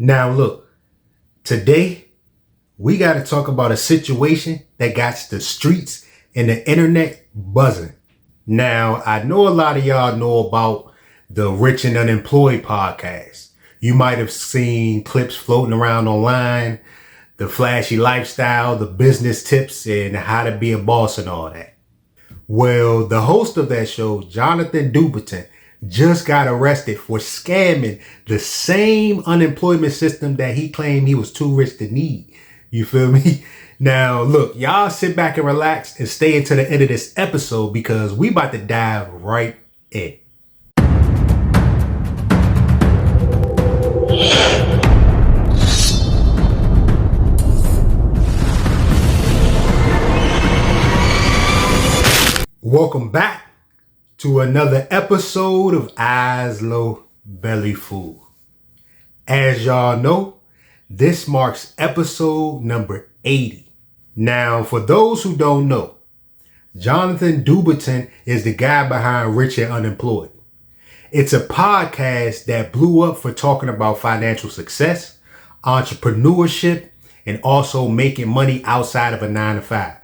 Now look, today we got to talk about a situation that got the streets and the internet buzzing. Now, I know a lot of y'all know about the Rich and Unemployed podcast. You might have seen clips floating around online, the flashy lifestyle, the business tips, and how to be a boss and all that. Well, the host of that show, Jonathan Dupiton, just got arrested for scamming the same unemployment system that he claimed he was too rich to need. You feel me? Now, look, y'all sit back and relax and stay until the end of this episode because we about to dive right in. Welcome back to another episode of Eyes Low Belly Full. As y'all know, this marks episode number 80. Now, for those who don't know, Jonathan Dupiton is the guy behind Rich and Unemployed. It's a podcast that blew up for talking about financial success, entrepreneurship, and also making money outside of a 9-to-5.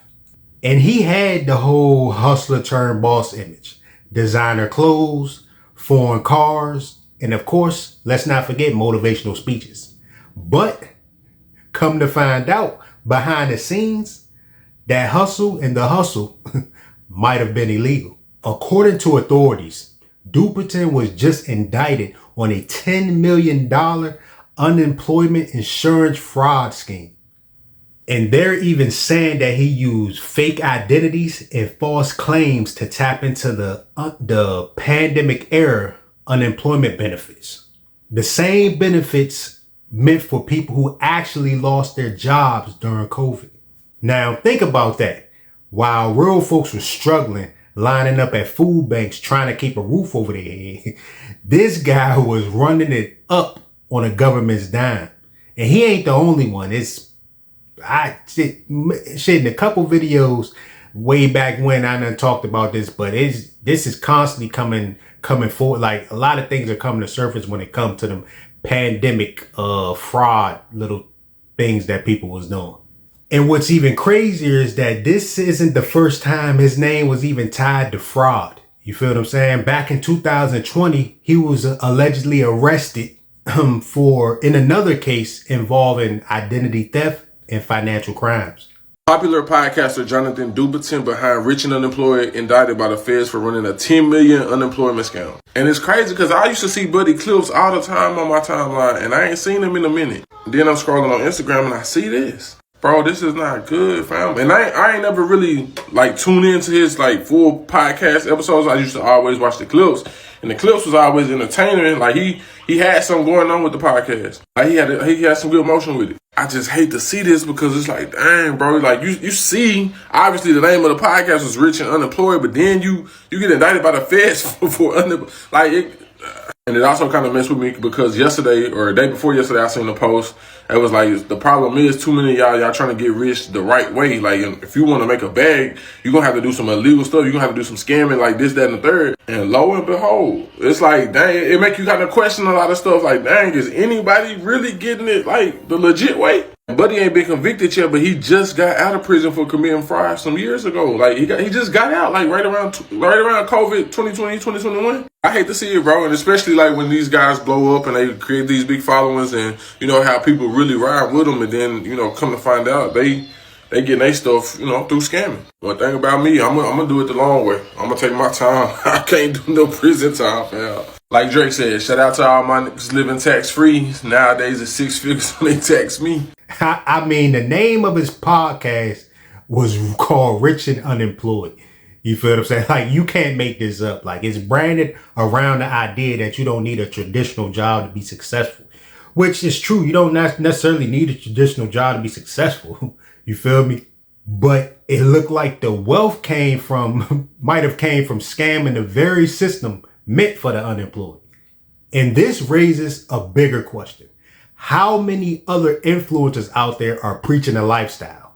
And he had the whole hustler turned boss image, designer clothes, foreign cars, and of course, let's not forget motivational speeches. But come to find out, behind the scenes, that hustle and the hustle might have been illegal. According to authorities, Dupiton was just indicted on a $10 million unemployment insurance fraud scheme. And they're even saying that he used fake identities and false claims to tap into the pandemic era unemployment benefits. The same benefits meant for people who actually lost their jobs during COVID. Now think about that. While real folks were struggling, lining up at food banks, trying to keep a roof over their head, this guy was running it up on a government's dime. And he ain't the only one. In a couple videos way back when I done talked about this, but this is constantly coming forward. Like a lot of things are coming to surface when it comes to them pandemic fraud little things that people was doing. And what's even crazier is that this isn't the first time his name was even tied to fraud. You feel what I'm saying? Back in 2020, he was allegedly arrested in another case involving identity theft and financial crimes. Popular podcaster Jonathan Dupiton, behind Rich and Unemployed, indicted by the feds for running a $10 million unemployment scam. And it's crazy because I used to see Buddy clips all the time on my timeline, and I ain't seen him in a minute. Then I'm scrolling on Instagram and I see this. Bro, this is not good, fam. And I ain't never really tuned into his full podcast episodes. I used to always watch the clips, and the clips was always entertaining. He had something going on with the podcast. He had some good emotion with it. I just hate to see this because it's dang, bro. You see, obviously the name of the podcast was Rich and Unemployed, but then you get indicted by the feds for and it also kind of messed with me because yesterday or the day before yesterday, I seen a post. It was the problem is too many of y'all trying to get rich the right way. If you want to make a bag, you're going to have to do some illegal stuff. You're going to have to do some scamming this, that, and the third. And lo and behold, it's dang, it make you kind of question a lot of stuff. Dang, is anybody really getting it the legit way? Buddy ain't been convicted yet, but he just got out of prison for committing fraud some years ago. He just got out right around COVID 2020, 2021. I hate to see it, bro, and especially when these guys blow up and they create these big followings, and how people really ride with them, and then come to find out they getting their stuff through scamming. One thing about me, I'm gonna do it the long way. I'm gonna take my time. I can't do no prison time, fam. Like Drake said, shout out to all my niggas living tax free. Nowadays it's 6 figures when they tax me. I mean, the name of his podcast was called Rich and Unemployed. You feel what I'm saying? You can't make this up. It's branded around the idea that you don't need a traditional job to be successful, which is true. You don't necessarily need a traditional job to be successful. You feel me? But it looked like the wealth might have came from scamming the very system meant for the unemployed. And this raises a bigger question. How many other influencers out there are preaching a lifestyle?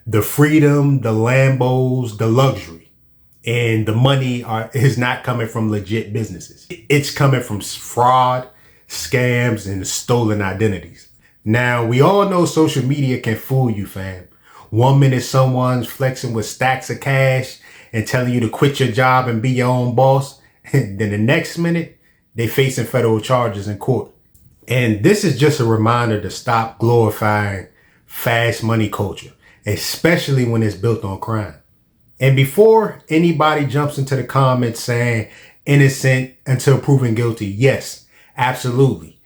The freedom, the Lambos, the luxury, and the money is not coming from legit businesses. It's coming from fraud, scams, and stolen identities. Now, we all know social media can fool you, fam. One minute someone's flexing with stacks of cash and telling you to quit your job and be your own boss. And then the next minute, they facing federal charges in court. And this is just a reminder to stop glorifying fast money culture, especially when it's built on crime. And before anybody jumps into the comments saying innocent until proven guilty, yes, absolutely.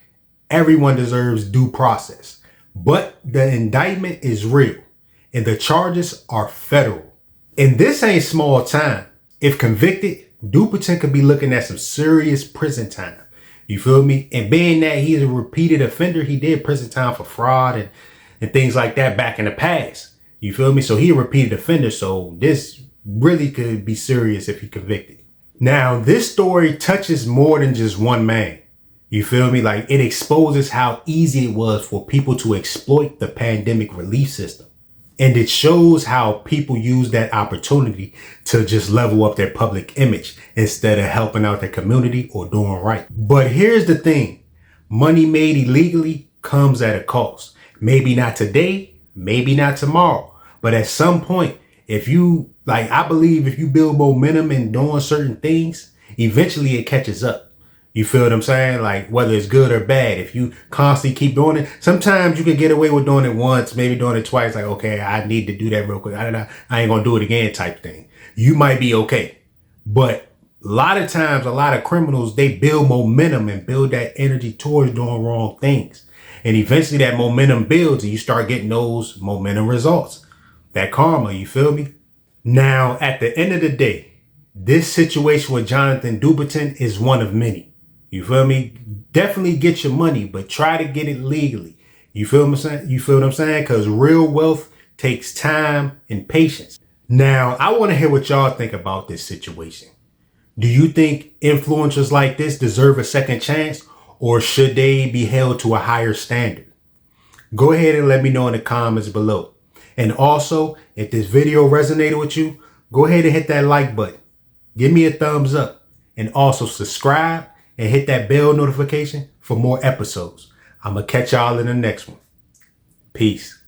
Everyone deserves due process. But the indictment is real and the charges are federal. And this ain't small time. If convicted, Dupiton could be looking at some serious prison time. You feel me? And being that he's a repeated offender, he did prison time for fraud and things like that back in the past. You feel me? So he a repeated offender. So this really could be serious if he convicted. Now, this story touches more than just one man. You feel me? Like, it exposes how easy it was for people to exploit the pandemic relief system. And it shows how people use that opportunity to just level up their public image instead of helping out their community or doing right. But here's the thing. Money made illegally comes at a cost. Maybe not today, maybe not tomorrow. But at some point, I believe if you build momentum in doing certain things, eventually it catches up. You feel what I'm saying? Like, whether it's good or bad, if you constantly keep doing it, sometimes you can get away with doing it once, maybe doing it twice. Like, okay, I need to do that real quick. I ain't going to do it again type thing. You might be okay. But a lot of times, a lot of criminals, they build momentum and build that energy towards doing wrong things. And eventually that momentum builds and you start getting those momentum results. That karma, you feel me? Now, at the end of the day, this situation with Jonathan Dupiton is one of many. You feel me? Definitely get your money, but try to get it legally. You feel what I'm saying? You feel what I'm saying? Because real wealth takes time and patience. Now, I want to hear what y'all think about this situation. Do you think influencers like this deserve a second chance, or should they be held to a higher standard? Go ahead and let me know in the comments below. And also, if this video resonated with you, go ahead and hit that like button. Give me a thumbs up. And also subscribe and hit that bell notification for more episodes. I'm going to catch y'all in the next one. Peace.